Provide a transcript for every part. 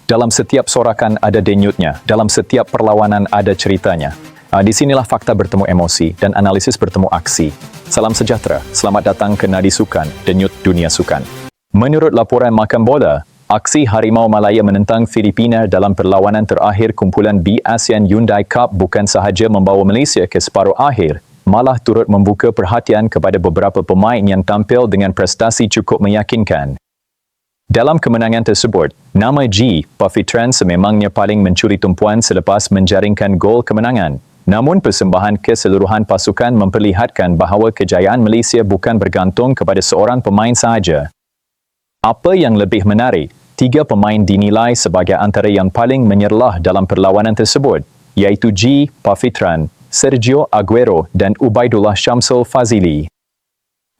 Dalam setiap sorakan ada denyutnya, dalam setiap perlawanan ada ceritanya. Di sinilah fakta bertemu emosi dan analisis bertemu aksi. Salam sejahtera, selamat datang ke Nadi Sukan, denyut dunia sukan. Menurut laporan Makan Bola, aksi Harimau Malaya menentang Filipina dalam perlawanan terakhir kumpulan B ASEAN Hyundai Cup bukan sahaja membawa Malaysia ke separuh akhir, malah turut membuka perhatian kepada beberapa pemain yang tampil dengan prestasi cukup meyakinkan. Dalam kemenangan tersebut, nama G. Puffy-Tran sememangnya paling mencuri tumpuan selepas menjaringkan gol kemenangan. Namun persembahan keseluruhan pasukan memperlihatkan bahawa kejayaan Malaysia bukan bergantung kepada seorang pemain sahaja. Apa yang lebih menarik, 3 pemain dinilai sebagai antara yang paling menyerlah dalam perlawanan tersebut, iaitu G. Puffy-Tran, Sergio Aguero dan Ubaidullah Syamsul Fazili.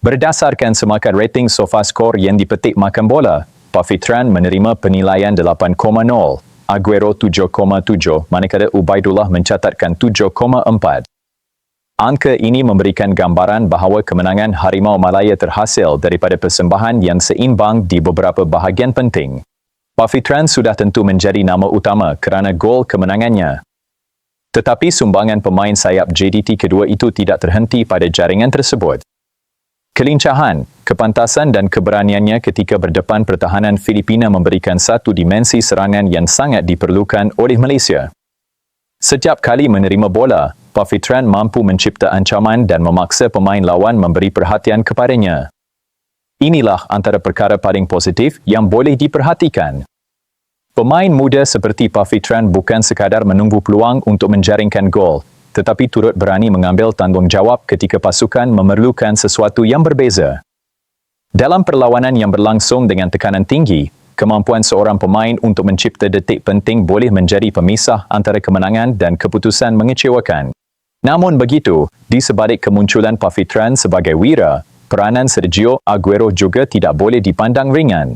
Berdasarkan semakan rating SofaScore yang dipetik Makan Bola, Puffy-Tran menerima penilaian 8,0, Aguero 7,7, manakala Ubaidullah mencatatkan 7,4. Angka ini memberikan gambaran bahawa kemenangan Harimau Malaya terhasil daripada persembahan yang seimbang di beberapa bahagian penting. Puffy-Tran sudah tentu menjadi nama utama kerana gol kemenangannya. Tetapi sumbangan pemain sayap JDT kedua itu tidak terhenti pada jaringan tersebut. Kelincahan, kepantasan dan keberaniannya ketika berdepan pertahanan Filipina memberikan satu dimensi serangan yang sangat diperlukan oleh Malaysia. Setiap kali menerima bola, Puffy-Tran mampu mencipta ancaman dan memaksa pemain lawan memberi perhatian kepadanya. Inilah antara perkara paling positif yang boleh diperhatikan. Pemain muda seperti Puffy-Tran bukan sekadar menunggu peluang untuk menjaringkan gol, tetapi turut berani mengambil tanggungjawab ketika pasukan memerlukan sesuatu yang berbeza. Dalam perlawanan yang berlangsung dengan tekanan tinggi, kemampuan seorang pemain untuk mencipta detik penting boleh menjadi pemisah antara kemenangan dan keputusan mengecewakan. Namun begitu, di sebalik kemunculan Puffy-Tran sebagai wira, peranan Sergio Aguero juga tidak boleh dipandang ringan.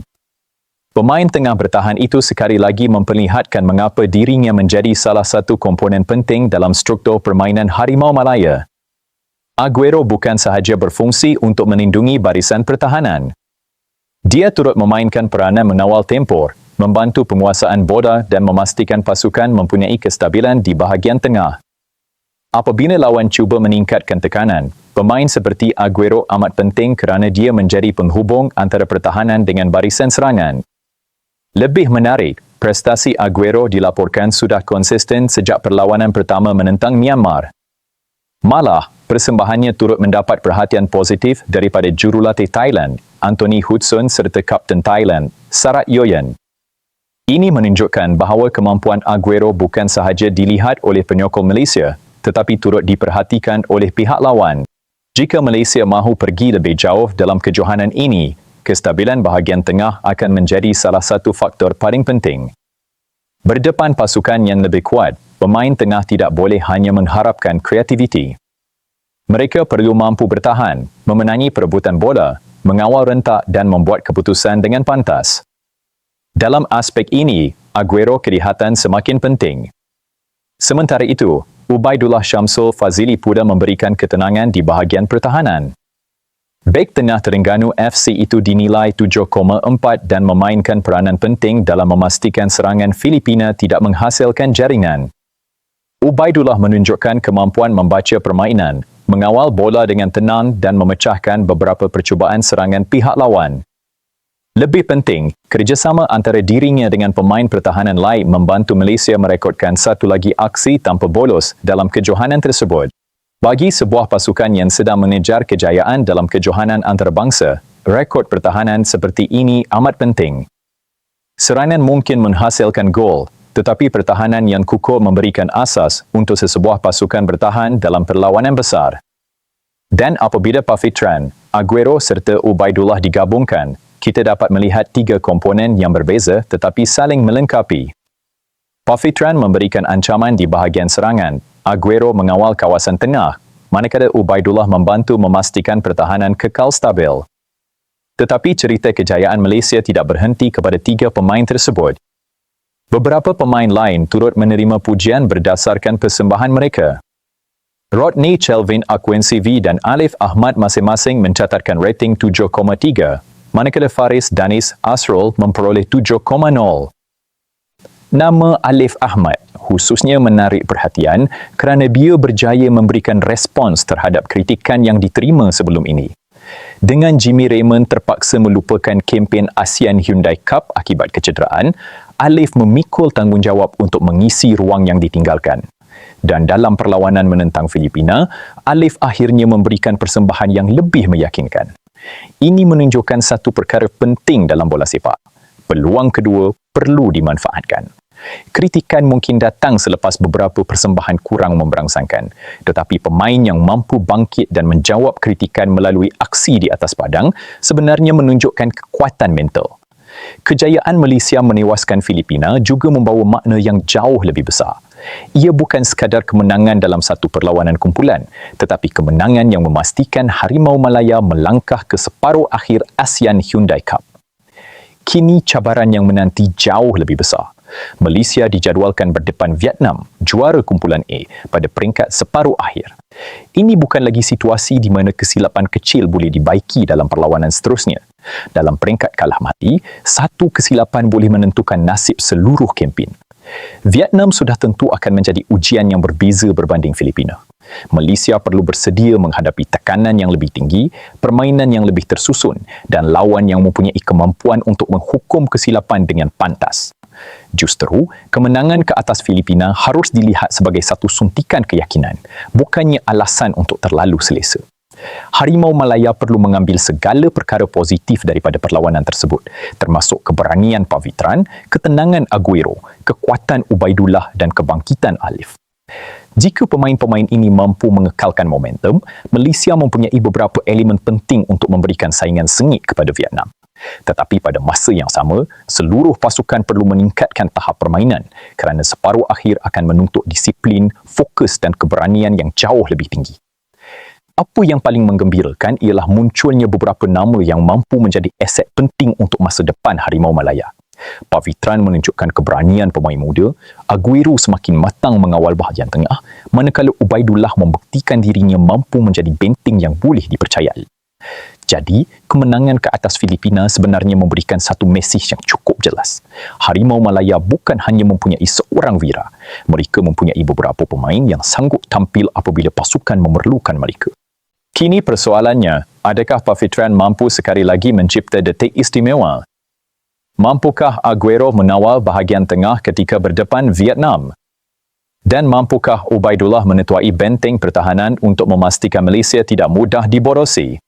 Pemain tengah bertahan itu sekali lagi memperlihatkan mengapa dirinya menjadi salah satu komponen penting dalam struktur permainan Harimau Malaya. Aguero bukan sahaja berfungsi untuk melindungi barisan pertahanan. Dia turut memainkan peranan mengawal tempur, membantu penguasaan bola dan memastikan pasukan mempunyai kestabilan di bahagian tengah. Apabila lawan cuba meningkatkan tekanan, pemain seperti Aguero amat penting kerana dia menjadi penghubung antara pertahanan dengan barisan serangan. Lebih menarik, prestasi Aguero dilaporkan sudah konsisten sejak perlawanan pertama menentang Myanmar. Malah, persembahannya turut mendapat perhatian positif daripada jurulatih Thailand, Anthony Hudson serta Kapten Thailand, Sarat Yoyen. Ini menunjukkan bahawa kemampuan Aguero bukan sahaja dilihat oleh penyokong Malaysia, tetapi turut diperhatikan oleh pihak lawan. Jika Malaysia mahu pergi lebih jauh dalam kejohanan ini, kestabilan bahagian tengah akan menjadi salah satu faktor paling penting. Berdepan pasukan yang lebih kuat, pemain tengah tidak boleh hanya mengharapkan kreativiti. Mereka perlu mampu bertahan, memenangi perebutan bola, mengawal rentak dan membuat keputusan dengan pantas. Dalam aspek ini, Aguero kelihatan semakin penting. Sementara itu, Ubaidullah Syamsul Fazili pula memberikan ketenangan di bahagian pertahanan. Bek tengah Terengganu FC itu dinilai 7,4 dan memainkan peranan penting dalam memastikan serangan Filipina tidak menghasilkan jaringan. Ubaidullah menunjukkan kemampuan membaca permainan, mengawal bola dengan tenang dan memecahkan beberapa percubaan serangan pihak lawan. Lebih penting, kerjasama antara dirinya dengan pemain pertahanan lain membantu Malaysia merekodkan satu lagi aksi tanpa bolos dalam kejohanan tersebut. Bagi sebuah pasukan yang sedang mengejar kejayaan dalam kejohanan antarabangsa, rekod pertahanan seperti ini amat penting. Serangan mungkin menghasilkan gol, tetapi pertahanan yang kukuh memberikan asas untuk sesebuah pasukan bertahan dalam perlawanan besar. Dan apabila Puffy-Tran, Aguero serta Ubaidullah digabungkan, kita dapat melihat 3 komponen yang berbeza tetapi saling melengkapi. Puffy-Tran memberikan ancaman di bahagian serangan, Aguero mengawal kawasan tengah, manakala Ubaidullah membantu memastikan pertahanan kekal stabil. Tetapi cerita kejayaan Malaysia tidak berhenti kepada 3 pemain tersebut. Beberapa pemain lain turut menerima pujian berdasarkan persembahan mereka. Rodney Chelvin Aquensivi dan Alif Ahmad masing-masing mencatatkan rating 7,3, manakala Faris Danis Asrul memperoleh 7,0. Nama Alif Ahmad khususnya menarik perhatian kerana dia berjaya memberikan respons terhadap kritikan yang diterima sebelum ini. Dengan Jimmy Raymond terpaksa melupakan kempen ASEAN Hyundai Cup akibat kecederaan, Alif memikul tanggungjawab untuk mengisi ruang yang ditinggalkan. Dan dalam perlawanan menentang Filipina, Alif akhirnya memberikan persembahan yang lebih meyakinkan. Ini menunjukkan satu perkara penting dalam bola sepak. Peluang kedua perlu dimanfaatkan. Kritikan mungkin datang selepas beberapa persembahan kurang memberangsangkan, tetapi pemain yang mampu bangkit dan menjawab kritikan melalui aksi di atas padang sebenarnya menunjukkan kekuatan mental. Kejayaan Malaysia menewaskan Filipina juga membawa makna yang jauh lebih besar. Ia bukan sekadar kemenangan dalam satu perlawanan kumpulan, tetapi kemenangan yang memastikan Harimau Malaya melangkah ke separuh akhir ASEAN Hyundai Cup. Kini cabaran yang menanti jauh lebih besar. Malaysia dijadualkan berdepan Vietnam, juara kumpulan A, pada peringkat separuh akhir. Ini bukan lagi situasi di mana kesilapan kecil boleh dibaiki dalam perlawanan seterusnya. Dalam peringkat kalah mati, satu kesilapan boleh menentukan nasib seluruh kempen. Vietnam sudah tentu akan menjadi ujian yang berbeza berbanding Filipina. Malaysia perlu bersedia menghadapi tekanan yang lebih tinggi, permainan yang lebih tersusun dan lawan yang mempunyai kemampuan untuk menghukum kesilapan dengan pantas. Justeru, kemenangan ke atas Filipina harus dilihat sebagai satu suntikan keyakinan, bukannya alasan untuk terlalu selesa. Harimau Malaya perlu mengambil segala perkara positif daripada perlawanan tersebut, termasuk keberanian Pavitran, ketenangan Aguero, kekuatan Ubaidullah dan kebangkitan Alif. Jika pemain-pemain ini mampu mengekalkan momentum, Malaysia mempunyai beberapa elemen penting untuk memberikan saingan sengit kepada Vietnam. Tetapi pada masa yang sama, seluruh pasukan perlu meningkatkan tahap permainan kerana separuh akhir akan menuntut disiplin, fokus dan keberanian yang jauh lebih tinggi. Apa yang paling menggembirakan ialah munculnya beberapa nama yang mampu menjadi aset penting untuk masa depan Harimau Malaya. Pavitran menunjukkan keberanian pemain muda, Aguero semakin matang mengawal bahagian tengah, manakala Ubaidullah membuktikan dirinya mampu menjadi benteng yang boleh dipercayai. Jadi, kemenangan ke atas Filipina sebenarnya memberikan satu mesej yang cukup jelas. Harimau Malaya bukan hanya mempunyai seorang Wira, mereka mempunyai beberapa pemain yang sanggup tampil apabila pasukan memerlukan mereka. Kini persoalannya, adakah Pavitran mampu sekali lagi mencipta detik istimewa? Mampukah Aguero menawal bahagian tengah ketika berdepan Vietnam? Dan mampukah Ubaidullah menetuai benteng pertahanan untuk memastikan Malaysia tidak mudah diborosi?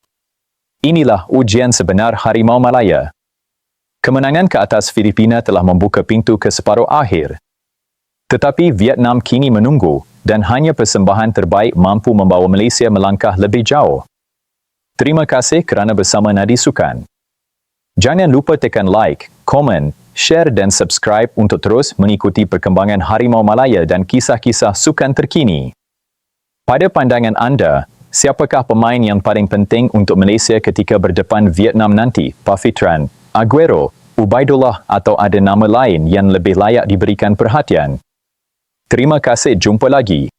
Inilah ujian sebenar Harimau Malaya. Kemenangan ke atas Filipina telah membuka pintu ke separuh akhir. Tetapi Vietnam kini menunggu dan hanya persembahan terbaik mampu membawa Malaysia melangkah lebih jauh. Terima kasih kerana bersama Nadi Sukan. Jangan lupa tekan like, komen, share dan subscribe untuk terus mengikuti perkembangan Harimau Malaya dan kisah-kisah sukan terkini. Pada pandangan anda, siapakah pemain yang paling penting untuk Malaysia ketika berdepan Vietnam nanti? Pavitran, Aguero, Ubaidullah atau ada nama lain yang lebih layak diberikan perhatian? Terima kasih, jumpa lagi.